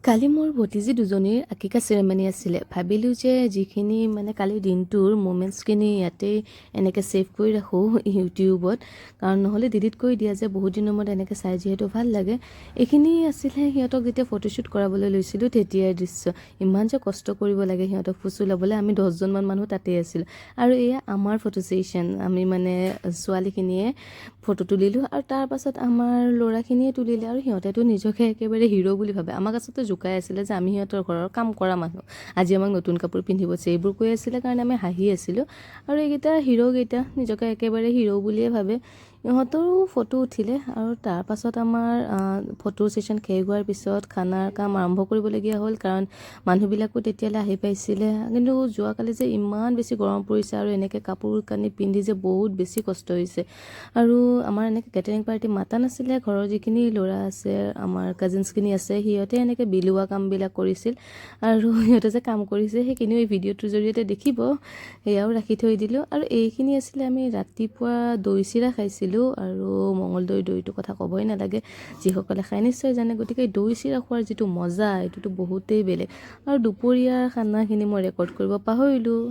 কালি মোৰ ভতিজী দুজনীৰ আকিকা চেৰেমনি আছিলে। ভাবিলোঁ যে যিখিনি কালি দিনটোৰ মোমেণ্টছখিনি ইয়াতে এনেকৈ ছেভ কৰি ৰাখোঁ ইউটিউবত, কাৰণ নহ'লে ডিলিট কৰি দিয়া যে বহুত দিনৰ মূৰত এনেকৈ চাই যিহেতু ভাল লাগে। এইখিনি আছিলে সিহঁতক যেতিয়া ফটোশ্বুট কৰাবলৈ লৈছিলোঁ তেতিয়াৰ দৃশ্য। ইমান যে কষ্ট কৰিব লাগে সিহঁতক ফুচু ল'বলৈ। আমি 10জনমান মানুহ তাতেই আছিলোঁ আৰু এয়া আমাৰ ফটো ছেশ্যন। আমি ছোৱালীখিনিয়ে ফটো তুলিলোঁ আৰু তাৰ পাছত আমাৰ ল'ৰাখিনিয়ে তুলিলে আৰু সিহঁতেতো নিজকে একেবাৰে হিৰ' বুলি ভাবে। আমাক আচলতে জোকাই আছিলে যে আমি সিহঁতৰ ঘৰৰ কাম কৰা মানুহ, আজি আমাক নতুন কাপোৰ পিন্ধিব আছে, এইবোৰ কৈ আছিলে কাৰণে আমি হাঁহি আছিলোঁ। আৰু এইকেইটা হিৰ'কেইটা নিজকে একেবাৰে হিৰ' বুলিয়ে ভাবে। ইহঁতৰো ফটো উঠিলে আৰু তাৰ পাছত আমাৰ ফটো ছেশ্যন শেষ হোৱাৰ পিছত খানাৰ কাম আৰম্ভ কৰিবলগীয়া হ'ল, কাৰণ মানুহবিলাকো তেতিয়ালৈ আহি পাইছিলে। কিন্তু যোৱাকালি যে ইমান বেছি গৰম পৰিছে আৰু এনেকৈ কাপোৰ কানি পিন্ধি যে বহুত বেছি কষ্ট হৈছে। আৰু আমাৰ এনেকৈ কেটাৰিং পাৰ্টি মাতা নাছিলে। ঘৰৰ যিখিনি ল'ৰা আছে, আমাৰ কাজিনছখিনি আছে, সিহঁতে এনেকৈ বিলোৱা কামবিলাক কৰিছিল আৰু সিহঁতে যে কাম কৰিছে সেইখিনিও এই ভিডিঅ'টোৰ জৰিয়তে দেখিব, সেয়াও ৰাখি থৈ দিলোঁ। আৰু এইখিনি আছিলে আমি ৰাতিপুৱা দৈ চিৰা খাইছিলোঁ আৰু দৈটোৰ কথা ক'বই নালাগে, যিসকলে খাই নিশ্চয় জানে। গতিকে দৈ চিৰা খোৱাৰ যিটো মজা এইটোতো বহুতেই বেলেগ। আৰু দুপৰীয়াৰ খানাখিনি মই ৰেকৰ্ড কৰিব পাহৰিলোঁ।